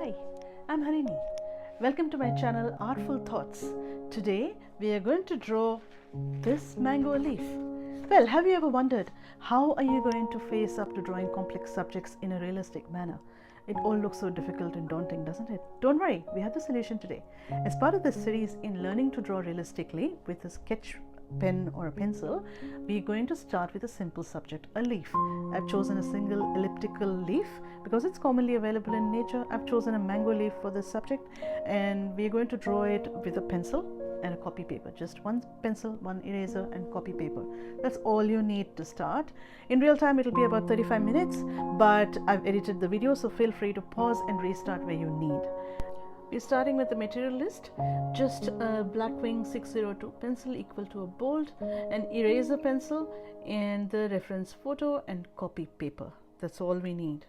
Hi, I'm Harini. Welcome to my channel Artful Thoughts. Today we are going to draw this mango leaf. Well, have you ever wondered how are you going to face up to drawing complex subjects in a realistic manner? It all looks so difficult and daunting, doesn't it? Don't worry, we have the solution today. As part of this series in learning to draw realistically with a sketch pen or a pencil, we're going to start with a simple subject, a leaf. I've chosen a single elliptical leaf because it's commonly available in nature. I've chosen a mango leaf for this subject, and we're going to draw it with a pencil and a copy paper. Just one pencil, one eraser, and copy paper. That's all you need to start. In real time it'll be about 35 minutes, but I've edited the video, so feel free to pause and restart where you need. We're starting with the material list. Just a Blackwing 602 pencil equal to a bold, an eraser pencil, and the reference photo and copy paper. That's all we need.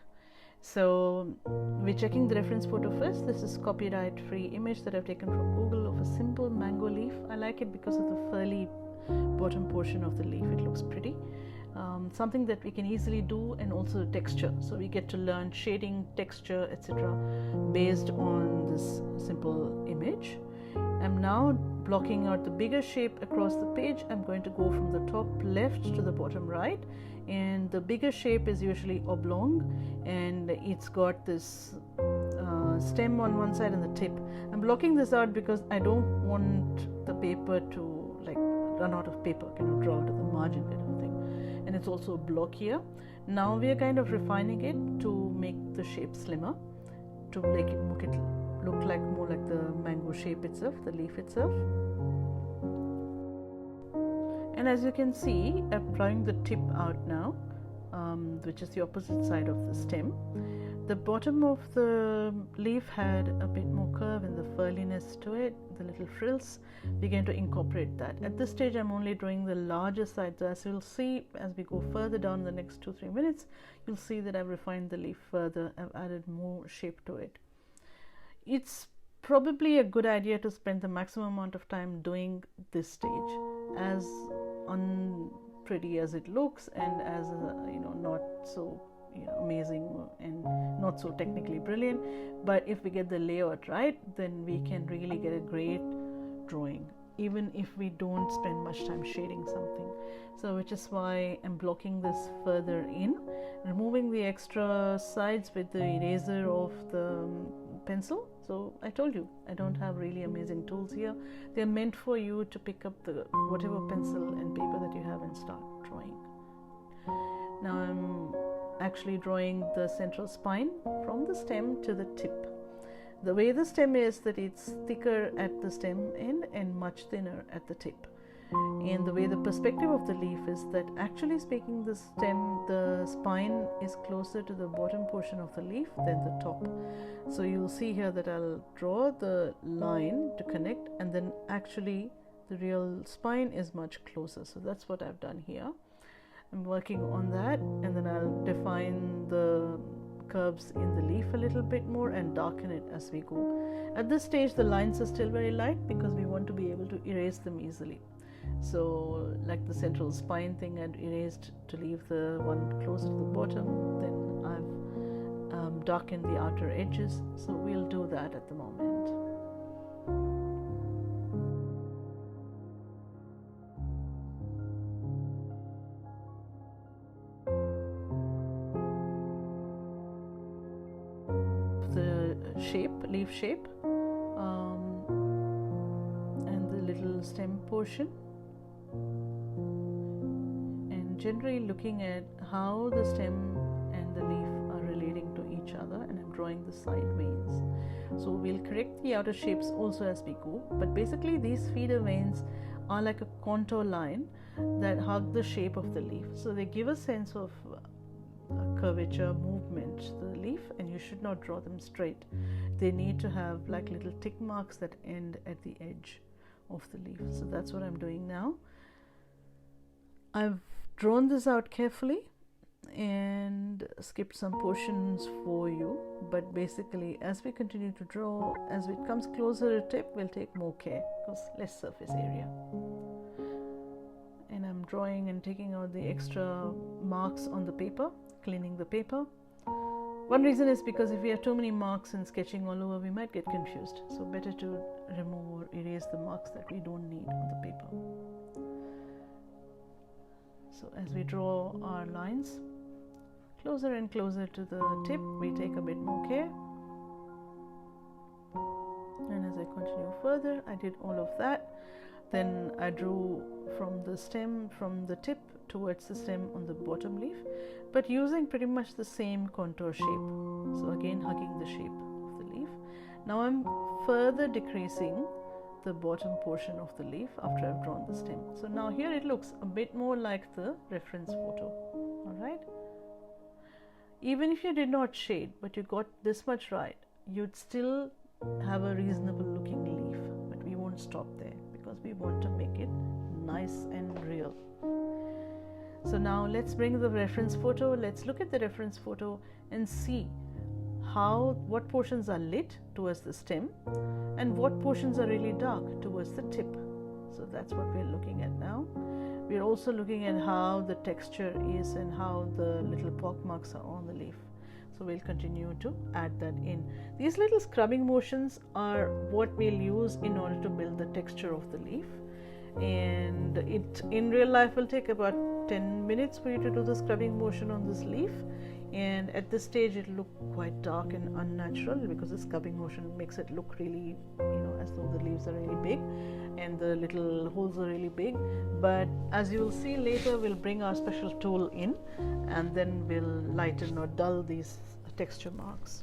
So we're checking the reference photo first. This is copyright free image that I've taken from Google of a simple mango leaf. I like it because of the furry bottom portion of the leaf. It looks pretty. Something that we can easily do, and also texture, so we get to learn shading, texture, etc. based on this simple image. I'm now blocking out the bigger shape across the page. I'm going to go from the top left to the bottom right, and the bigger shape is usually oblong, and it's got this stem on one side and the tip. I'm blocking this out because I don't want the paper to run out of paper, draw to the margin kind of thing. And it's also a block here. Now we are kind of refining it to make the shape slimmer, to make it look like more like the mango shape itself, the leaf itself. And as you can see, I'm drawing the tip out now, which is the opposite side of the stem. The bottom of the leaf had a bit more curve and the furliness to it, the little frills. We're going to incorporate that. At this stage I'm only drawing the larger side, so as you'll see as we go further down in the next 2-3 minutes, you'll see that I've refined the leaf further. I've added more shape to it. It's probably a good idea to spend the maximum amount of time doing this stage, as unpretty as it looks and as not so amazing and not so technically brilliant, but if we get the layout right, then we can really get a great drawing, even if we don't spend much time shading something. So which is why I'm blocking this further in, removing the extra sides with the eraser of the pencil. So I told you I don't have really amazing tools here. They're meant for you to pick up the whatever pencil and paper that you have and start drawing. Now I'm actually drawing the central spine from the stem to the tip. The way the stem is that it's thicker at the stem end and much thinner at the tip. And the way the perspective of the leaf is that, actually speaking, the spine is closer to the bottom portion of the leaf than the top. So you'll see here that I'll draw the line to connect, and then actually the real spine is much closer. So that's what I've done here. I'm working on that, and then I'll define the curves in the leaf a little bit more and darken it as we go. At this stage the lines are still very light because we want to be able to erase them easily. So like the central spine thing I'd erased to leave the one closer to the bottom, then I've darkened the outer edges, so we'll do that at the moment. Leaf shape, and the little stem portion, and generally looking at how the stem and the leaf are relating to each other, and I'm drawing the side veins. So we'll correct the outer shapes also as we go, but basically these feeder veins are like a contour line that hug the shape of the leaf, so they give a sense of curvature, movement to the leaf, and you should not draw them straight. They need to have like little tick marks that end at the edge of the leaf. So that's what I'm doing now. I've drawn this out carefully and skipped some portions for you, but basically as we continue to draw, as it comes closer to tip, we'll take more care because less surface area. And I'm drawing and taking out the extra marks on the paper, cleaning the paper, One reason is because if we have too many marks and sketching all over, we might get confused. So better to remove or erase the marks that we don't need on the paper. So as we draw our lines closer and closer to the tip, we take a bit more care. And as I continue further, I did all of that. Then I drew from the stem, from the tip towards the stem on the bottom leaf, but using pretty much the same contour shape. So again, hugging the shape of the leaf. Now I'm further decreasing the bottom portion of the leaf after I've drawn the stem. So now here it looks a bit more like the reference photo. All right. Even if you did not shade, but you got this much right, you'd still have a reasonable looking leaf, but we won't stop there because we want to make it nice and real. So now let's bring the reference photo. Let's look at the reference photo and see what portions are lit towards the stem and what portions are really dark towards the tip. So that's what we're looking at now. We're also looking at how the texture is and how the little pock marks are on the leaf. So we'll continue to add that in. These little scrubbing motions are what we'll use in order to build the texture of the leaf. And it in real life will take about 10 minutes for you to do the scrubbing motion on this leaf. And at this stage it'll look quite dark and unnatural because the scrubbing motion makes it look really, as though the leaves are really big and the little holes are really big. But as you will see later, we'll bring our special tool in and then we'll lighten or dull these texture marks.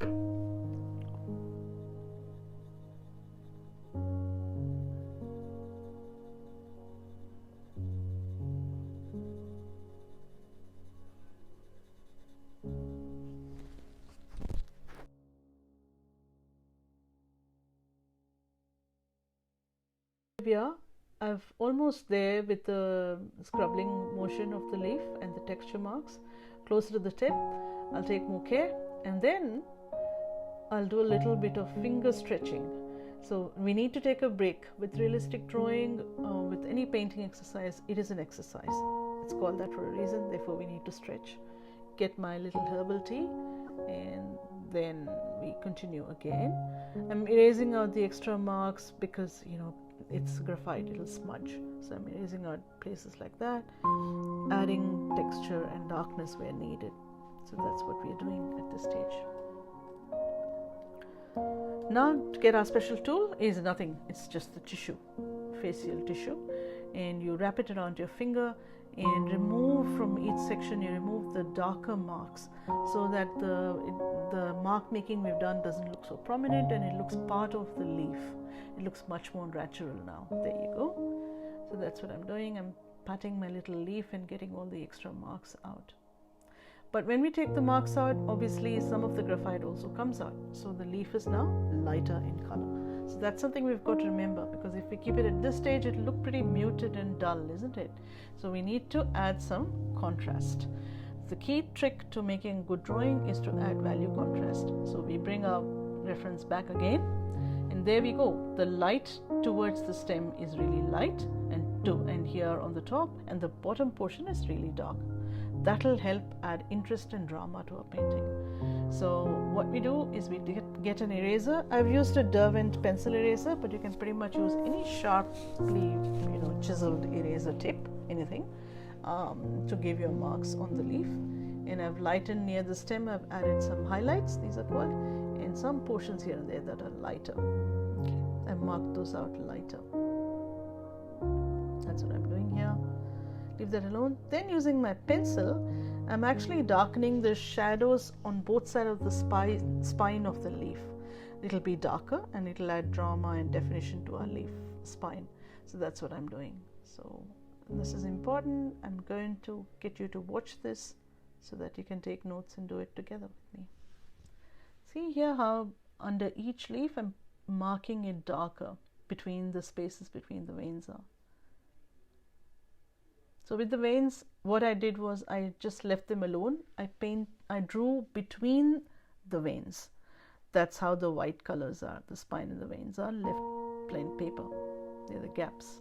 I'm almost there with the scrubbing motion of the leaf and the texture marks. Closer to the tip, I'll take more care and then I'll do a little bit of finger stretching. So we need to take a break. With realistic drawing, with any painting exercise, it is an exercise. It's called that for a reason, therefore we need to stretch. Get my little herbal tea and then we continue again. I'm erasing out the extra marks because it's graphite, it'll smudge. So I'm erasing out places like that, adding texture and darkness where needed. So that's what we're doing at this stage. Now to get our special tool is nothing, it's just the tissue, facial tissue, and you wrap it around your finger and remove from each section, you remove the darker marks so that the mark making we've done doesn't look so prominent and it looks part of the leaf. It looks much more natural now. There you go. So that's what I'm doing. I'm patting my little leaf and getting all the extra marks out. But when we take the marks out, obviously some of the graphite also comes out. So the leaf is now lighter in color. So that's something we've got to remember, because if we keep it at this stage, it'll look pretty muted and dull, isn't it? So we need to add some contrast. The key trick to making good drawing is to add value contrast. So we bring our reference back again, and there we go. The light towards the stem is really light, and here on the top, and the bottom portion is really dark. That'll help add interest and drama to our painting. So what we do is we get an eraser. I've used a Derwent pencil eraser, but you can pretty much use any sharply chiseled eraser tip, anything, to give your marks on the leaf. And I've lightened near the stem. I've added some highlights, these are called, and some portions here and there that are lighter. Okay, I've marked those out lighter. That's what I'm doing here. Leave that alone. Then using my pencil, I'm actually darkening the shadows on both sides of the spine of the leaf. It'll be darker and it'll add drama and definition to our leaf spine. So that's what I'm doing. So this is important. I'm going to get you to watch this so that you can take notes and do it together with me. See here how under each leaf I'm marking it darker between the spaces between the veins are. So with the veins, what I did was I just left them alone. I drew between the veins. That's how the white colors are. The spine and the veins are left plain paper. They're the gaps.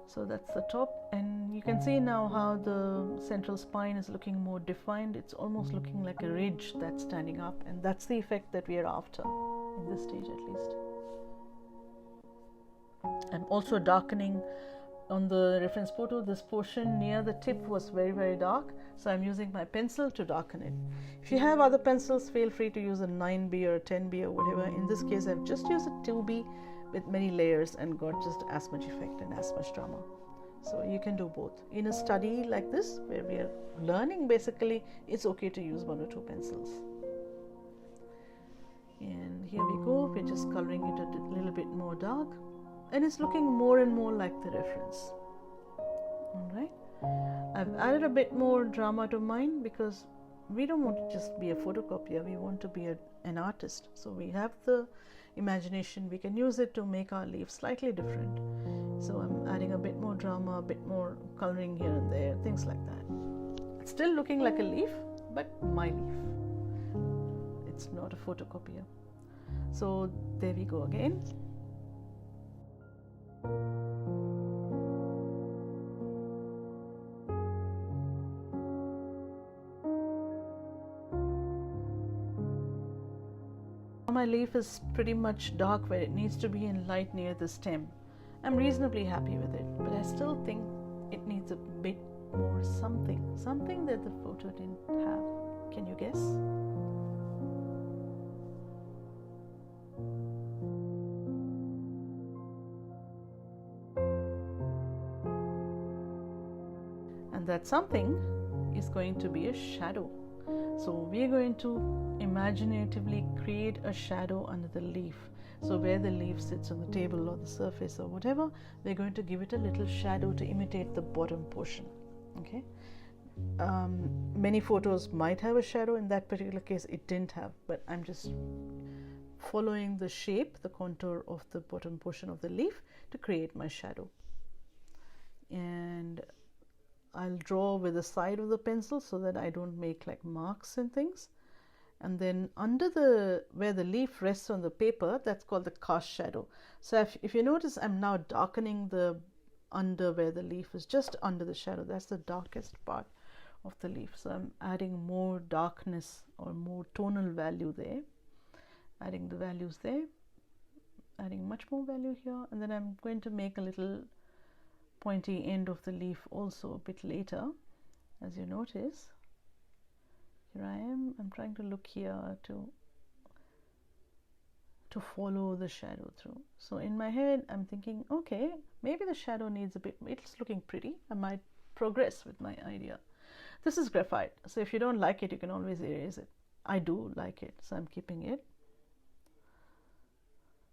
So that's the top, and you can see now how the central spine is looking more defined. It's almost looking like a ridge that's standing up, and that's the effect that we are after in this stage at least. I'm also darkening on the reference photo. This portion near the tip was very, very dark, so I'm using my pencil to darken it. If you have other pencils, feel free to use a 9B or a 10B or whatever. In this case, I've just used a 2B with many layers and got just as much effect and as much drama. So you can do both. In a study like this, where we are learning basically, it's okay to use 1 or 2 pencils. And here we go, we're just coloring it a little bit more dark, and it's looking more and more like the reference. Alright, I've added a bit more drama to mine because we don't want to just be a photocopier, we want to be an artist. So we have the imagination, we can use it to make our leaf slightly different. So I'm adding a bit more drama, a bit more coloring here and there, things like that. It's still looking like a leaf, but my leaf. It's not a photocopier. So there we go again. My leaf is pretty much dark where it needs to be and light near the stem. I'm reasonably happy with it, but I still think it needs a bit more something that the photo didn't have. Can you guess? And that something is going to be a shadow. So we are going to imaginatively create a shadow under the leaf. So where the leaf sits on the table or the surface or whatever, we're going to give it a little shadow to imitate the bottom portion. Okay. Many photos might have a shadow. In that particular case, it didn't have, but I'm just following the shape, the contour of the bottom portion of the leaf to create my shadow. And I'll draw with the side of the pencil so that I don't make like marks and things. And then under where the leaf rests on the paper, that's called the cast shadow. So if you notice, I'm now darkening the under where the leaf is, just under the shadow. That's the darkest part of the leaf. So I'm adding more darkness or more tonal value there, adding the values there, adding much more value here, and then I'm going to make a little pointy end of the leaf also a bit later. As you notice, here I'm trying to look here to follow the shadow through. So in my head I'm thinking, okay, maybe the shadow needs a bit, it's looking pretty, I might progress with my idea. This is graphite, so if you don't like it, you can always erase it. I do like it, so I'm keeping it.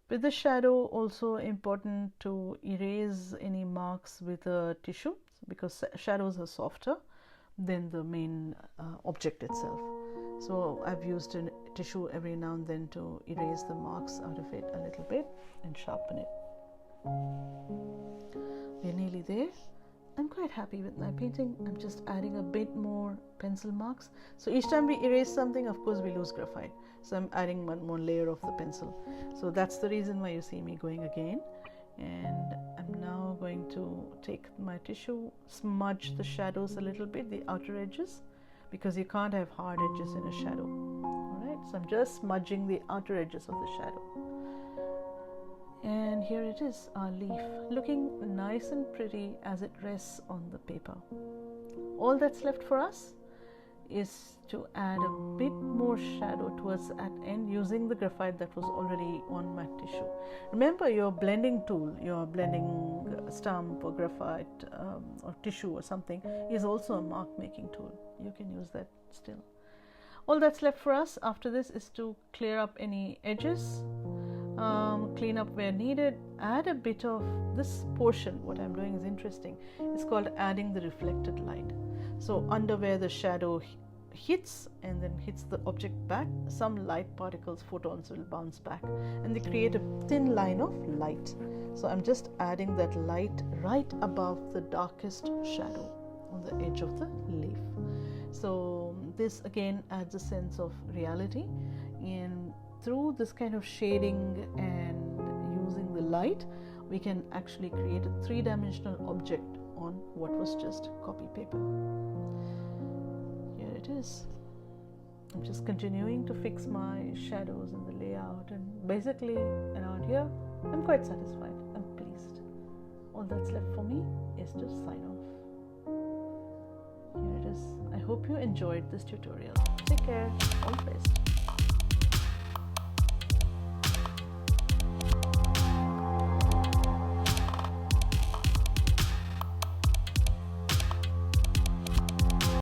With the shadow, also important to erase any marks with a tissue, because shadows are softer than the main object itself. So I've used a tissue every now and then to erase the marks out of it a little bit and sharpen it. We're nearly there. I'm quite happy with my painting. I'm just adding a bit more pencil marks. So each time we erase something, of course we lose graphite. So I'm adding one more layer of the pencil. So that's the reason why you see me going again. And I'm now going to take my tissue, smudge the shadows a little bit, the outer edges, because you can't have hard edges in a shadow. Alright, so I'm just smudging the outer edges of the shadow. And here it is, our leaf, looking nice and pretty as it rests on the paper. All that's left for us is to add a bit more shadow towards that end using the graphite that was already on my tissue. Remember, your blending tool, your blending stamp or graphite or tissue or something is also a mark making tool. You can use that still. All that's left for us after this is to clear up any edges, clean up where needed, add a bit of this portion. What I'm doing is interesting. It's called adding the reflected light. So under where the shadow hits and then hits the object back, some light particles, photons will bounce back and they create a thin line of light. So I'm just adding that light right above the darkest shadow on the edge of the leaf. So this again adds a sense of reality, and through this kind of shading and using the light, we can actually create a three-dimensional object on what was just copy paper. Here it is. I'm just continuing to fix my shadows and the layout, and basically around here I'm quite satisfied. I'm pleased. All that's left for me is to sign off. Here it is. I hope you enjoyed this tutorial. Take care. All the best.